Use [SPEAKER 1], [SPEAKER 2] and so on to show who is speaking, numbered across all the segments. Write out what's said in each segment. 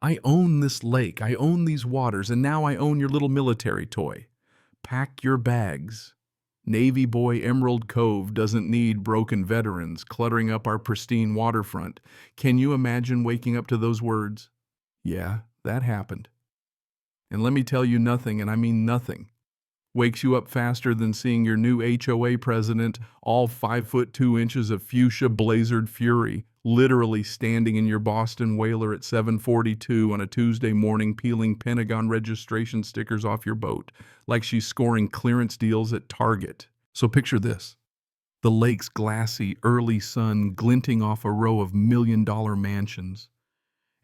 [SPEAKER 1] I own this lake, I own these waters, and now I own your little military toy. Pack your bags. Navy Boy Emerald Cove doesn't need broken veterans cluttering up our pristine waterfront. Can you imagine waking up to those words? Yeah, that happened. And let me tell you nothing, and I mean nothing, wakes you up faster than seeing your new HOA president, all 5'2" of fuchsia blazered fury, literally standing in your Boston whaler at 7:42 on a Tuesday morning peeling Pentagon registration stickers off your boat, like she's scoring clearance deals at Target. So picture this. The lake's glassy, early sun glinting off a row of million-dollar mansions.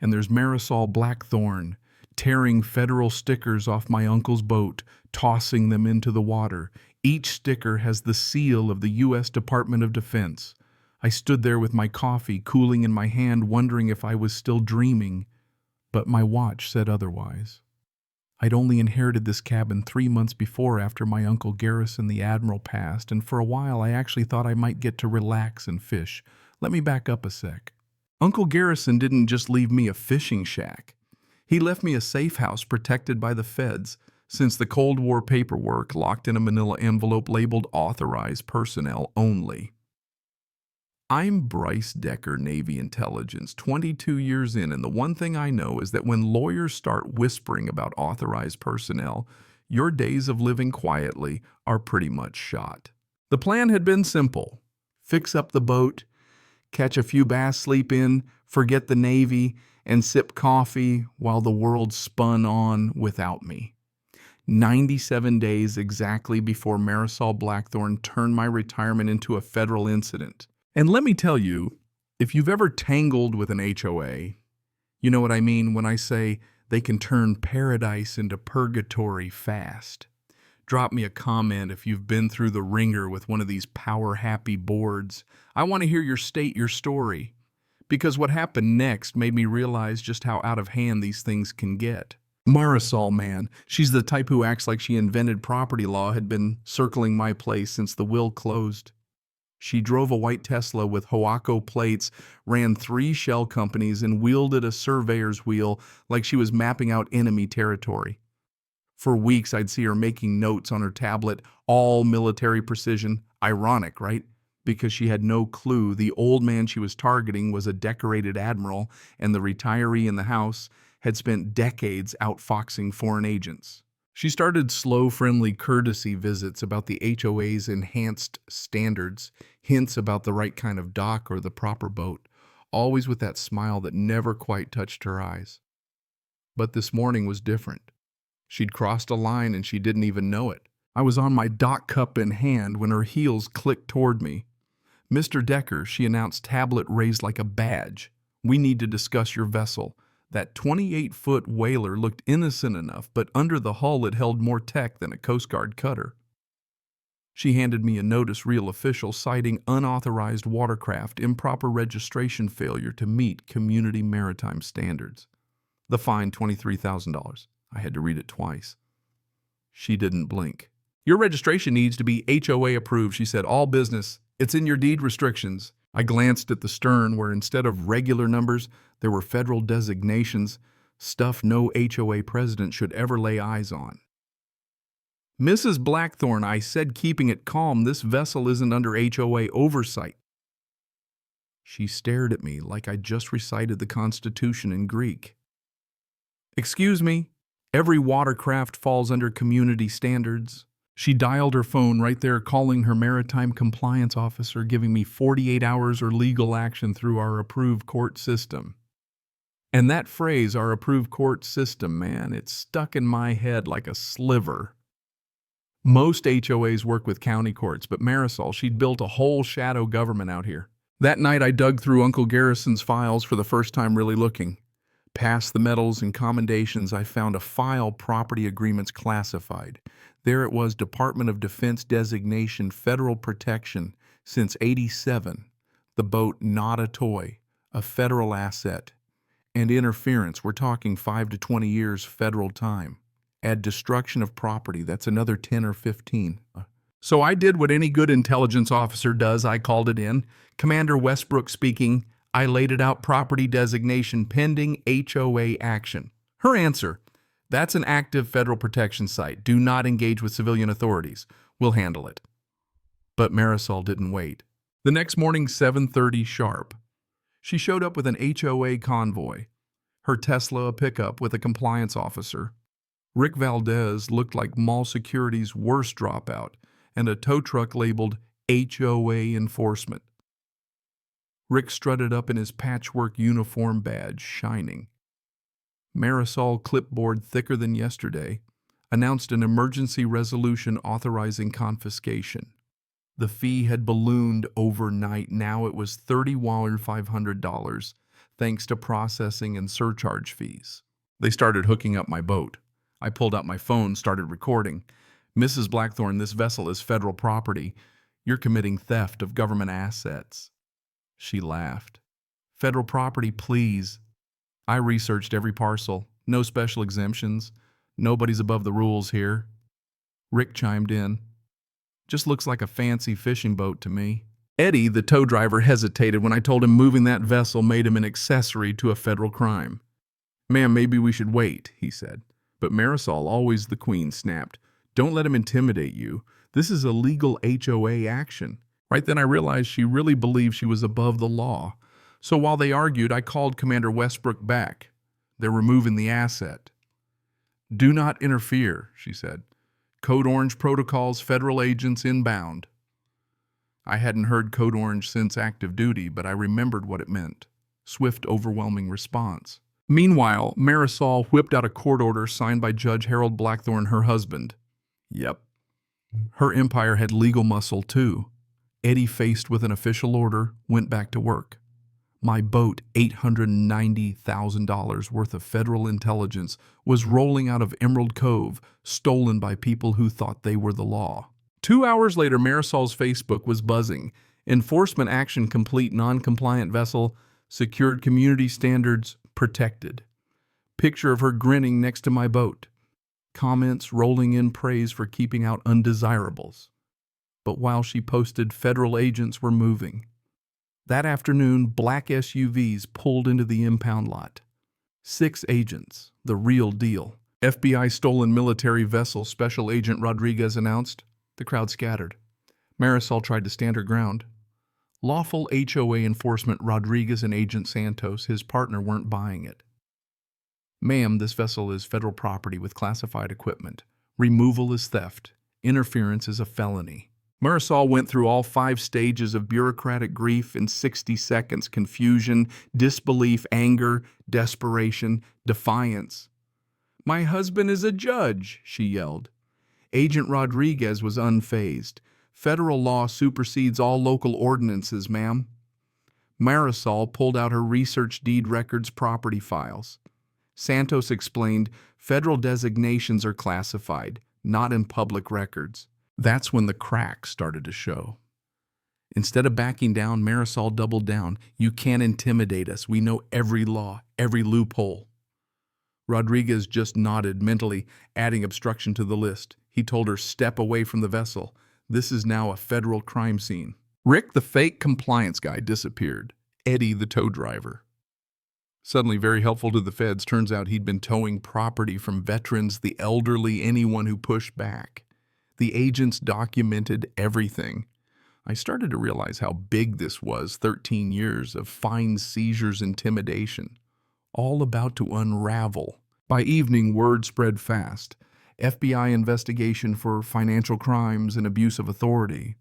[SPEAKER 1] And there's Marisol Blackthorne, tearing federal stickers off my uncle's boat, tossing them into the water. Each sticker has the seal of the U.S. Department of Defense. I stood there with my coffee cooling in my hand, wondering if I was still dreaming, but my watch said otherwise. I'd only inherited this cabin 3 months before after my Uncle Garrison the Admiral passed, and for a while I actually thought I might get to relax and fish. Let me back up a sec. Uncle Garrison didn't just leave me a fishing shack. He left me a safe house protected by the feds, since the Cold War paperwork locked in a manila envelope labeled authorized personnel only. I'm Bryce Decker, Navy Intelligence, 22 years in, and the one thing I know is that when lawyers start whispering about authorized personnel, your days of living quietly are pretty much shot. The plan had been simple. Fix up the boat, catch a few bass, sleep in, forget the Navy, and sip coffee while the world spun on without me. 97 days exactly before Marisol Blackthorne turned my retirement into a federal incident. And let me tell you, if you've ever tangled with an HOA, you know what I mean when I say they can turn paradise into purgatory fast. Drop me a comment if you've been through the ringer with one of these power-happy boards. I want to hear your story. Because what happened next made me realize just how out of hand these things can get. Marisol, man, she's the type who acts like she invented property law, had been circling my place since the will closed. She drove a white Tesla with HOA plates, ran 3 shell companies, and wielded a surveyor's wheel like she was mapping out enemy territory. For weeks, I'd see her making notes on her tablet, all military precision. Ironic, right? Because she had no clue the old man she was targeting was a decorated admiral, and the retiree in the house had spent decades outfoxing foreign agents. She started slow, friendly courtesy visits about the HOA's enhanced standards, hints about the right kind of dock or the proper boat, always with that smile that never quite touched her eyes. But this morning was different. She'd crossed a line and she didn't even know it. I was on my dock cup in hand when her heels clicked toward me. "Mr. Decker," she announced, tablet raised like a badge. "We need to discuss your vessel." That 28-foot whaler looked innocent enough, but under the hull it held more tech than a Coast Guard cutter. She handed me a notice reel official citing unauthorized watercraft, improper registration failure to meet community maritime standards. The fine, $23,000. I had to read it twice. She didn't blink. "Your registration needs to be HOA approved," she said. "All business. It's in your deed restrictions." I glanced at the stern where instead of regular numbers, there were federal designations, stuff no HOA president should ever lay eyes on. "Mrs. Blackthorne," I said, keeping it calm, "this vessel isn't under HOA oversight." She stared at me like I'd just recited the Constitution in Greek. "Excuse me, every watercraft falls under community standards." She dialed her phone right there, calling her maritime compliance officer, giving me 48 hours or legal action through our approved court system. And that phrase, our approved court system, man, it's stuck in my head like a sliver. Most HOAs work with county courts, but Marisol, she'd built a whole shadow government out here. That night I dug through Uncle Garrison's files for the first time, really looking. Past the medals and commendations, I found a file, property agreements classified. There it was, Department of Defense designation, federal protection since '87. The boat not a toy, a federal asset. And interference, we're talking 5 to 20 years federal time. Add destruction of property, that's another 10 or 15. So I did what any good intelligence officer does. I called it in. "Commander Westbrook speaking. I laid it out, property designation pending HOA action. Her answer, that's an active federal protection site. Do not engage with civilian authorities. We'll handle it. But Marisol didn't wait. The next morning, 7:30 sharp, she showed up with an HOA convoy, her Tesla a pickup with a compliance officer. Rick Valdez looked like mall security's worst dropout, and a tow truck labeled HOA enforcement. Rick strutted up in his patchwork uniform badge, shining. Marisol, clipboard thicker than yesterday, announced an emergency resolution authorizing confiscation. The fee had ballooned overnight. Now it was $31,500, thanks to processing and surcharge fees. They started hooking up my boat. I pulled out my phone, started recording. Mrs. Blackthorne, this vessel is federal property. You're committing theft of government assets. She laughed. Federal property, please. I researched every parcel. No special exemptions. Nobody's above the rules here. Rick chimed in. Just looks like a fancy fishing boat to me. Eddie, the tow driver, hesitated when I told him moving that vessel made him an accessory to a federal crime. Ma'am, maybe we should wait, he said. But Marisol, always the queen, snapped. Don't let him intimidate you. This is a legal HOA action. Right then I realized she really believed she was above the law. So while they argued, I called Commander Westbrook back. They're removing the asset. Do not interfere, she said. Code Orange protocols, federal agents inbound. I hadn't heard Code Orange since active duty, but I remembered what it meant. Swift, overwhelming response. Meanwhile, Marisol whipped out a court order signed by Judge Harold Blackthorne, her husband. Yep. Her empire had legal muscle, too. Eddie, faced with an official order, went back to work. My boat, $890,000 worth of federal intelligence, was rolling out of Emerald Cove, stolen by people who thought they were the law. 2 hours later, Marisol's Facebook was buzzing. Enforcement action complete, non-compliant vessel, secured community standards, protected. Picture of her grinning next to my boat. Comments rolling in praise for keeping out undesirables. But while she posted, federal agents were moving. That afternoon, black SUVs pulled into the impound lot. 6 agents, the real deal. FBI stolen military vessel, Special Agent Rodriguez announced. The crowd scattered. Marisol tried to stand her ground. Lawful HOA enforcement, Rodriguez and Agent Santos, his partner, weren't buying it. Ma'am, this vessel is federal property with classified equipment. Removal is theft. Interference is a felony. Marisol went through all 5 stages of bureaucratic grief in 60 seconds: confusion, disbelief, anger, desperation, defiance. My husband is a judge, she yelled. Agent Rodriguez was unfazed. Federal law supersedes all local ordinances, ma'am. Marisol pulled out her research deed records property files. Santos explained, federal designations are classified, not in public records. That's when the cracks started to show. Instead of backing down, Marisol doubled down. You can't intimidate us. We know every law, every loophole. Rodriguez just nodded mentally, adding obstruction to the list. He told her, step away from the vessel. This is now a federal crime scene. Rick, the fake compliance guy, disappeared. Eddie, the tow driver. Suddenly very helpful to the feds, turns out he'd been towing property from veterans, the elderly, anyone who pushed back. The agents documented everything. I started to realize how big this was, 13 years of fines, seizures, intimidation. All about to unravel. By evening, word spread fast. FBI investigation for financial crimes and abuse of authority.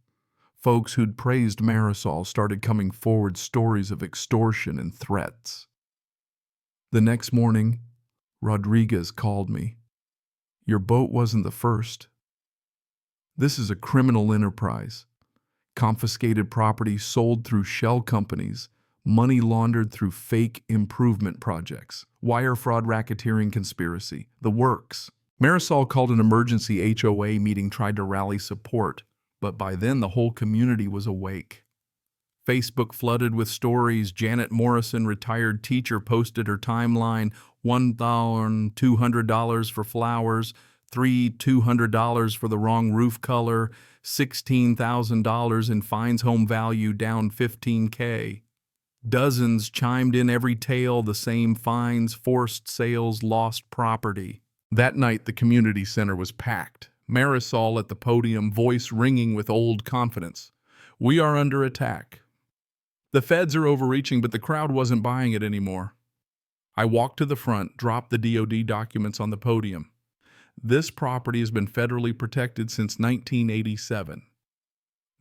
[SPEAKER 1] Folks who'd praised Marisol started coming forward, stories of extortion and threats. The next morning, Rodriguez called me. Your boat wasn't the first. This is a criminal enterprise. Confiscated property sold through shell companies, money laundered through fake improvement projects, wire fraud, racketeering, conspiracy, the works. Marisol called an emergency HOA meeting, tried to rally support, but by then the whole community was awake. Facebook flooded with stories. Janet Morrison, retired teacher, posted her timeline, $1,200 for flowers, $200 for the wrong roof color, $16,000 in fines, home value down $15K. Dozens chimed in every tale, the same fines, forced sales, lost property. That night, the community center was packed. Marisol at the podium, voice ringing with old confidence. We are under attack. The feds are overreaching, but the crowd wasn't buying it anymore. I walked to the front, dropped the DOD documents on the podium. This property has been federally protected since 1987.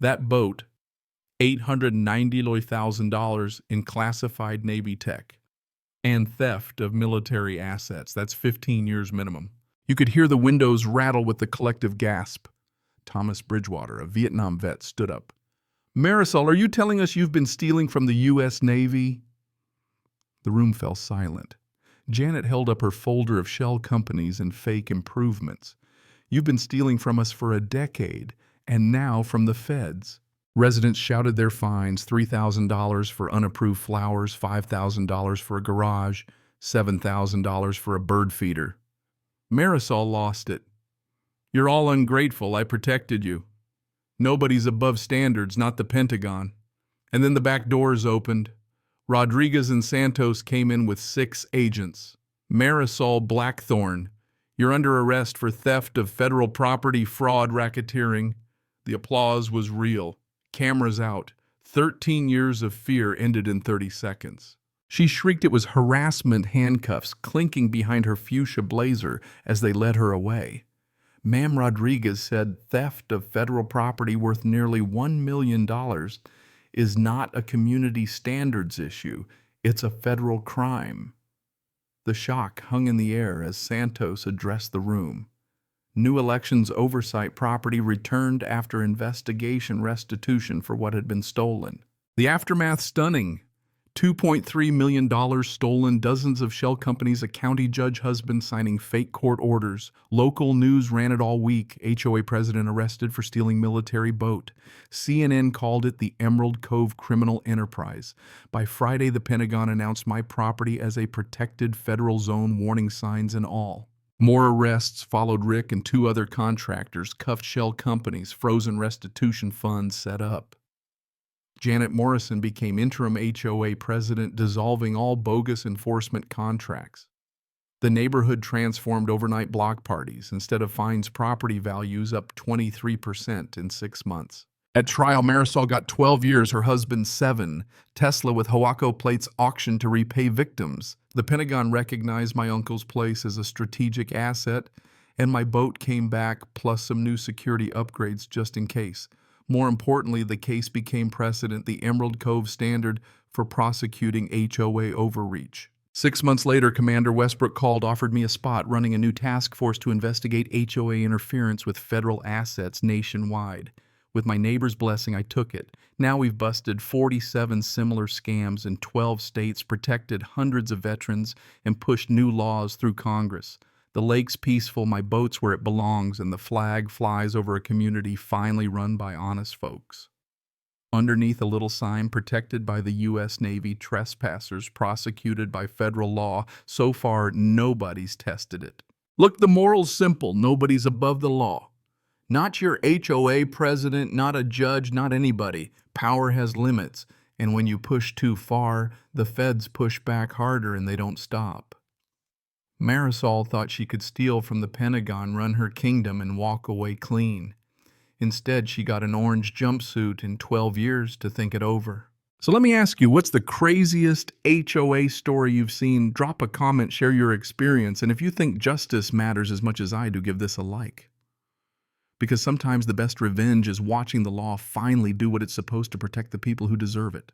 [SPEAKER 1] That boat, $890,000 in classified Navy tech, and theft of military assets. That's 15 years minimum. You could hear the windows rattle with the collective gasp. Thomas Bridgewater, a Vietnam vet, stood up. Marisol, are you telling us you've been stealing from the U.S. Navy? The room fell silent. Janet held up her folder of shell companies and fake improvements. You've been stealing from us for a decade, and now from the feds. Residents shouted their fines, $3,000 for unapproved flowers, $5,000 for a garage, $7,000 for a bird feeder. Marisol lost it. You're all ungrateful. I protected you. Nobody's above standards, not the Pentagon. And then the back doors opened. Rodriguez and Santos came in with 6 agents. Marisol Blackthorne, you're under arrest for theft of federal property, fraud, racketeering. The applause was real. Cameras out. 13 years of fear ended in 30 seconds. She shrieked it was harassment handcuffs clinking behind her fuchsia blazer as they led her away. Ma'am Rodriguez said theft of federal property worth nearly $1 million is not a community standards issue. It's a federal crime. The shock hung in the air as Santos addressed the room. New elections oversight property returned after investigation restitution for what had been stolen. The aftermath stunning. $2.3 million stolen, dozens of shell companies, a county judge husband signing fake court orders. Local news ran it all week. HOA president arrested for stealing military boat. CNN called it the Emerald Cove criminal enterprise. By Friday, the Pentagon announced my property as a protected federal zone, warning signs and all. More arrests followed. Rick and 2 other contractors, cuffed shell companies, frozen restitution funds set up. Janet Morrison became interim HOA president, dissolving all bogus enforcement contracts. The neighborhood transformed overnight block parties. Instead of fines, property values up 23% in 6 months. At trial, Marisol got 12 years, her husband 7. Tesla with Hoaco plates auctioned to repay victims. The Pentagon recognized my uncle's place as a strategic asset, and my boat came back, plus some new security upgrades just in case. More importantly, the case became precedent, the Emerald Cove standard for prosecuting HOA overreach. 6 months later, Commander Westbrook called, offered me a spot running a new task force to investigate HOA interference with federal assets nationwide. With my neighbor's blessing, I took it. Now we've busted 47 similar scams in 12 states, protected hundreds of veterans, and pushed new laws through Congress. The lake's peaceful, my boat's where it belongs, and the flag flies over a community finally run by honest folks. Underneath a little sign, protected by the U.S. Navy, trespassers prosecuted by federal law. So far, nobody's tested it. Look, the moral's simple. Nobody's above the law. Not your HOA president, not a judge, not anybody. Power has limits, and when you push too far, the feds push back harder and they don't stop. Marisol thought she could steal from the Pentagon, run her kingdom, and walk away clean. Instead, she got an orange jumpsuit and 12 years to think it over. So let me ask you, what's the craziest HOA story you've seen? Drop a comment, share your experience, and if you think justice matters as much as I do, give this a like. Because sometimes the best revenge is watching the law finally do what it's supposed to, protect the people who deserve it.